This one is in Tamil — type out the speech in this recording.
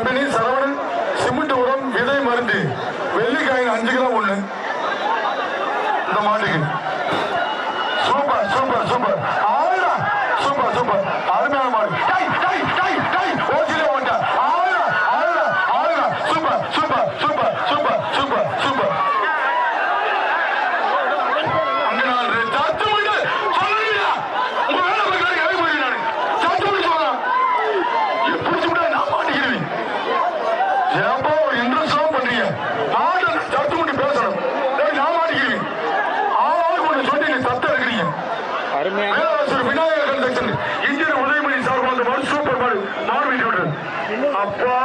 கம்பெனி சரவணன் சிமெண்ட் உரம் விதை மருந்து வெள்ளிக்காயின் 5 கிலோ ஒண்ணு இந்த மாட்டுக்கு. Super super super Aayira super super அருமையான மாடு. ஓசிலே ஓட்ட Aayira Aayira Aayira super super super super super super. அங்க நான் சத்து மணி சொல்லுங்க உங்க வேலை பார்க்க கை போய் நான் சத்து மணி சொல்லலாம் எப்படி கூட நான் மாட்டிக்கிறேன். ஏப்போ இன்ட்ரெஸ்டா பண்றீங்க நாடு சத்து மணி பேசணும் நான் மாட்டிக்கிறேன். ஆளாளுக்கு ஒண்ணு சொல்லி நீ சத்த இருக்கிறீங்க. விநாயகர் கன்ஸ்ட்ரக்ஷன் இன்ஜினியர் உதயமணி சார் மாடு சூப்பர் மாடு மாடு வீட்டு அப்பா